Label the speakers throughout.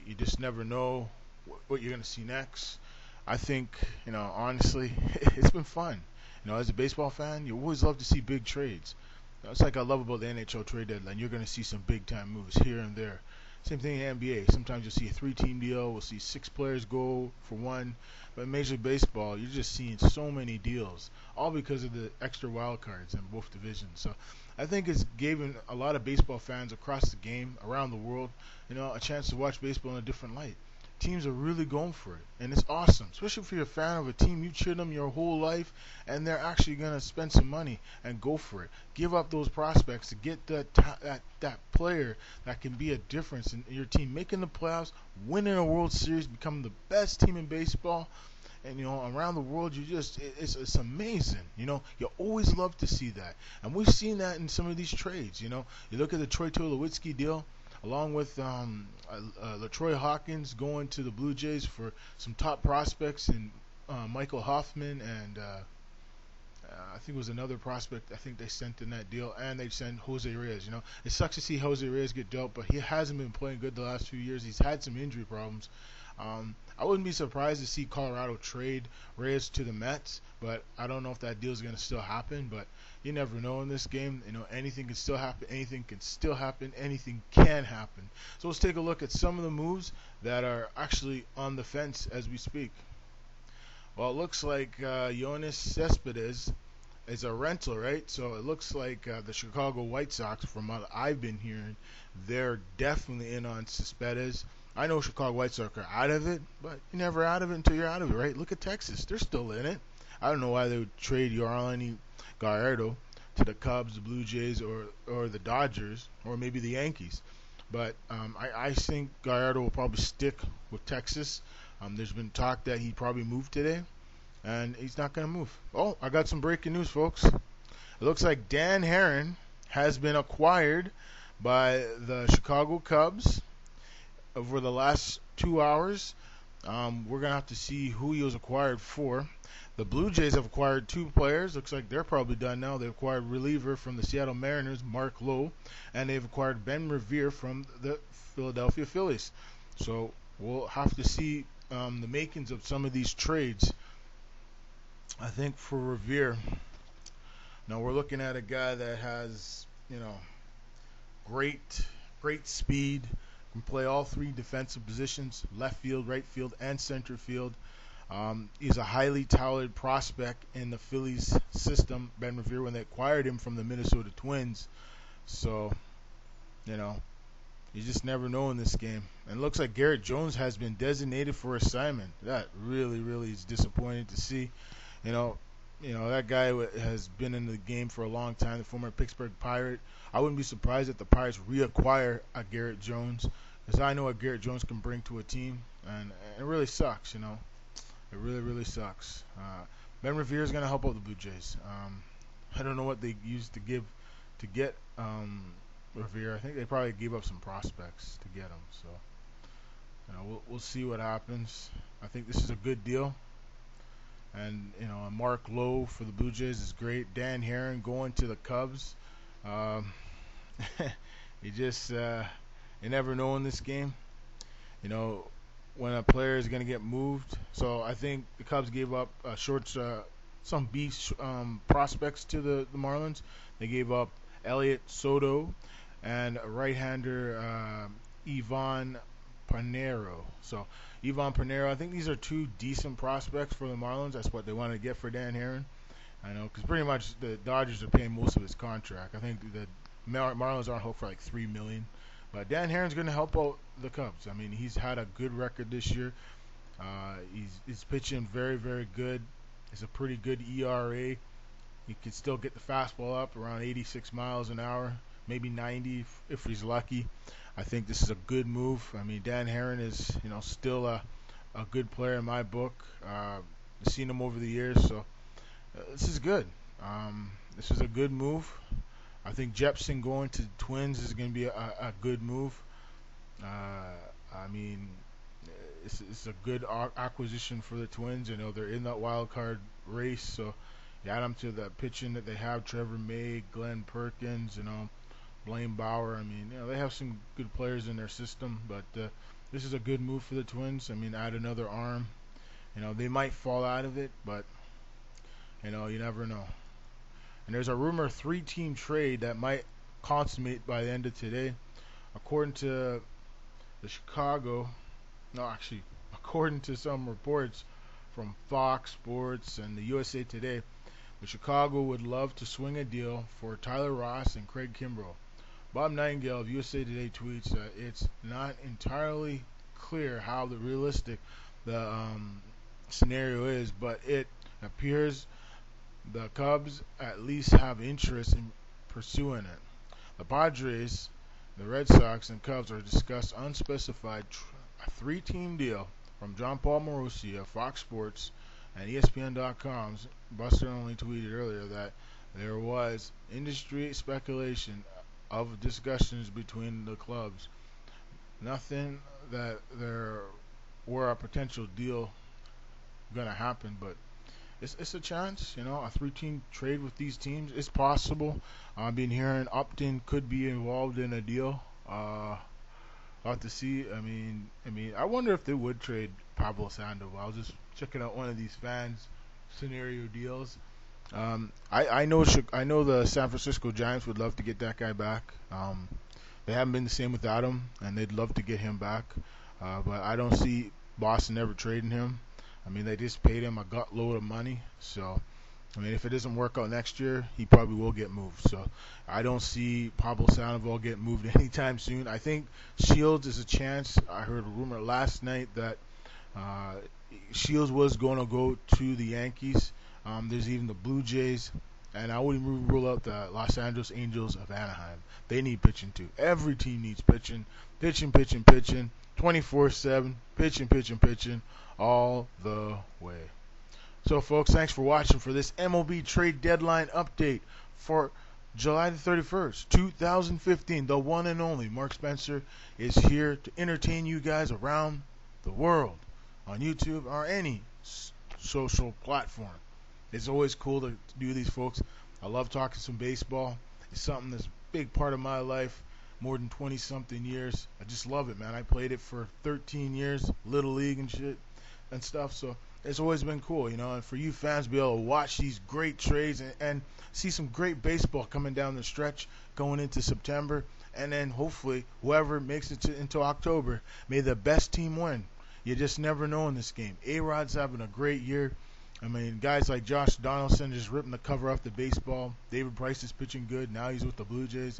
Speaker 1: you just never know what you're gonna see next. I think, honestly, it's been fun. As a baseball fan, you always love to see big trades. It's like I love about the NHL trade deadline. You're going to see some big time moves here and there. Same thing in the NBA. Sometimes you'll see a 3-team deal. We'll see 6 players go for one. But in Major League Baseball, you're just seeing so many deals, all because of the extra wild cards in both divisions. So I think it's given a lot of baseball fans across the game, around the world, a chance to watch baseball in a different light. Teams are really going for it, and it's awesome. Especially if you're a fan of a team, you cheer them your whole life, and they're actually gonna spend some money and go for it. Give up those prospects to get that player that can be a difference in your team, making the playoffs, winning a World Series, becoming the best team in baseball. And around the world, it's amazing. You always love to see that, and we've seen that in some of these trades. You look at the Troy Tulowitzki deal, along with LaTroy Hawkins going to the Blue Jays for some top prospects in Michael Hoffman and I think it was another prospect I think they sent in that deal, and they sent Jose Reyes. It sucks to see Jose Reyes get dealt, but he hasn't been playing good the last few years. He's had some injury problems. I wouldn't be surprised to see Colorado trade Reyes to the Mets, but I don't know if that deal is going to still happen. But you never know in this game. Anything can still happen. Anything can still happen. Anything can happen. So let's take a look at some of the moves that are actually on the fence as we speak. Well, it looks like Yoenis Cespedes is a rental, right? So it looks like the Chicago White Sox, from what I've been hearing, they're definitely in on Cespedes. I know Chicago White Sox are out of it, but you're never out of it until you're out of it, right? Look at Texas. They're still in it. I don't know why they would trade Yorlani Gallardo to the Cubs, the Blue Jays, or the Dodgers, or maybe the Yankees. But I think Gallardo will probably stick with Texas. There's been talk that he probably moved today, and he's not going to move. Oh, I got some breaking news, folks. It looks like Dan Herron has been acquired by the Chicago Cubs over the last 2 hours. We're going to have to see who he was acquired for. The Blue Jays have acquired 2 players. Looks like they're probably done now. They've acquired reliever from the Seattle Mariners, Mark Lowe, and they've acquired Ben Revere from the Philadelphia Phillies. So we'll have to see the makings of some of these trades. I think for Revere, now we're looking at a guy that has, great speed, can play all 3 defensive positions, left field, right field, and center field. He's a highly touted prospect in the Phillies system, Ben Revere, when they acquired him from the Minnesota Twins. So, you just never know in this game. And it looks like Garrett Jones has been designated for assignment. That really, really is disappointing to see. That guy has been in the game for a long time, the former Pittsburgh Pirate. I wouldn't be surprised if the Pirates reacquire a Garrett Jones, because I know what Garrett Jones can bring to a team, and it really sucks, It really, really sucks. Ben Revere is going to help out the Blue Jays. I don't know what they used to get Revere. I think they probably gave up some prospects to get him. So, we'll see what happens. I think this is a good deal. And, Mark Lowe for the Blue Jays is great. Dan Herron going to the Cubs. You never know in this game, when a player is going to get moved. So I think the Cubs gave up some beast prospects to the Marlins. They gave up Elliot Soto and right-hander Ivan Panero. So Ivan Panero, I think these are 2 decent prospects for the Marlins. That's what they wanted to get for Dan Herron. I know, because pretty much the Dodgers are paying most of his contract. I think the Marlins are on hook for like $3 million. But Dan Herron's going to help out the Cubs. I mean, he's had a good record this year. He's pitching very, very good. It's a pretty good ERA. He can still get the fastball up around 86 miles an hour, maybe 90 if he's lucky. I think this is a good move. I mean, Dan Herron is, still a good player in my book. I've seen him over the years, so this is good. This is a good move. I think Jepson going to the Twins is going to be a good move. I mean, it's a good acquisition for the Twins. They're in that wild card race, so you add them to the pitching that they have: Trevor May, Glenn Perkins, Blaine Bauer. I mean, they have some good players in their system, but this is a good move for the Twins. I mean, add another arm. They might fall out of it, but you never know. And there's a rumor three-team trade that might consummate by the end of today, according to the Chicago. No, actually, according to some reports from Fox Sports and the USA Today, the Chicago would love to swing a deal for Tyler Ross and Craig Kimbrell. Bob Nightingale of USA Today tweets that it's not entirely clear how realistic the scenario is, but it appears the Cubs at least have interest in pursuing it. The Padres, the Red Sox, and Cubs are discussed unspecified a three-team deal from John Paul Morosi of Fox Sports and ESPN.com's. Buster only tweeted earlier that there was industry speculation of discussions between the clubs. Nothing that there were a potential deal gonna happen, but it's a chance, a three-team trade with these teams. It's possible. I've been hearing Upton could be involved in a deal. I'll have to see. I wonder if they would trade Pablo Sandoval. I was just checking out one of these fans scenario deals. I know the San Francisco Giants would love to get that guy back. They haven't been the same without him, and they'd love to get him back. But I don't see Boston ever trading him. They just paid him a gut load of money. So, if it doesn't work out next year, he probably will get moved. So, I don't see Pablo Sandoval getting moved anytime soon. I think Shields is a chance. I heard a rumor last night that Shields was going to go to the Yankees. There's even the Blue Jays. And I wouldn't rule out the Los Angeles Angels of Anaheim. They need pitching too. Every team needs pitching. Pitching, 24/7. Pitching, all the way. So, folks, thanks for watching for this MLB trade deadline update for July the 31st, 2015. The one and only Mark Spencer is here to entertain you guys around the world on YouTube or any social platform. It's always cool to do these, folks. I love talking some baseball. It's something that's a big part of my life, more than 20-something years. I just love it, man. I played it for 13 years, Little League and shit and stuff, so it's always been cool, and for you fans to be able to watch these great trades and see some great baseball coming down the stretch going into September, and then hopefully whoever makes it into October, may the best team win. You just never know in this game. A-Rod's having a great year. Guys like Josh Donaldson just ripping the cover off the baseball. David Price is pitching good. Now he's with the Blue Jays.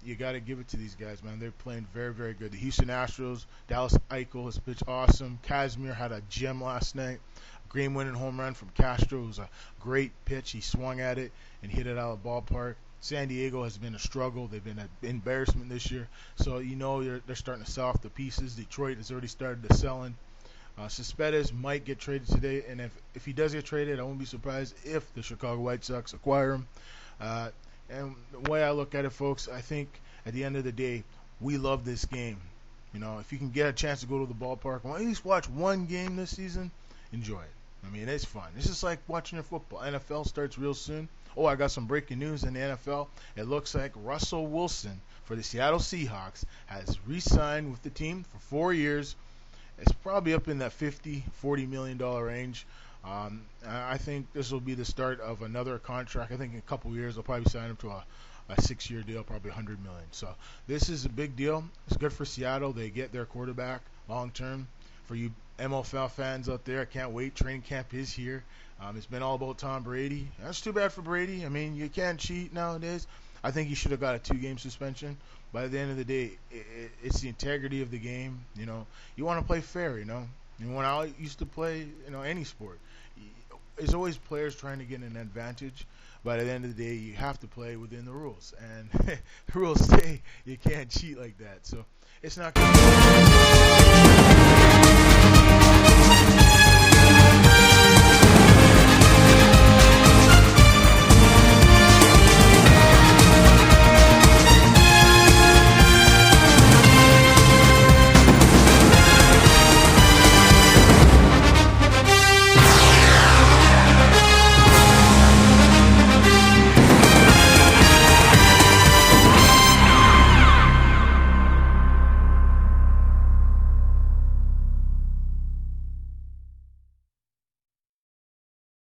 Speaker 1: You got to give it to these guys, man. They're playing very, very good. The Houston Astros, Dallas Eichel has pitched awesome. Kazmir had a gem last night. A game-winning home run from Castro. It was a great pitch. He swung at it and hit it out of the ballpark. San Diego has been a struggle. They've been an embarrassment this year. So, they're starting to sell off the pieces. Detroit has already started to selling. Cespedes might get traded today, and if he does get traded, I won't be surprised if the Chicago White Sox acquire him. And the way I look at it, folks, I think at the end of the day, we love this game. If you can get a chance to go to the ballpark, or at least watch one game this season, enjoy it. It's fun. It's just like watching your football. NFL starts real soon. Oh, I got some breaking news in the NFL. It looks like Russell Wilson for the Seattle Seahawks has re-signed with the team for 4 years. It's probably up in that $40 million range. I think this will be the start of another contract. I think in a couple years they'll probably sign him to a 6-year deal, probably $100 million. So this is a big deal. It's good for Seattle. They get their quarterback long term. For you MLB fans out there, I can't wait. Training camp is here. It's been all about Tom Brady. That's too bad for Brady. You can't cheat nowadays. I think he should have got a 2-game suspension. By the end of the day, it's the integrity of the game. You want to play fair. When I used to play, any sport, there's always players trying to get an advantage. But at the end of the day, you have to play within the rules, and the rules say you can't cheat like that. So it's not good.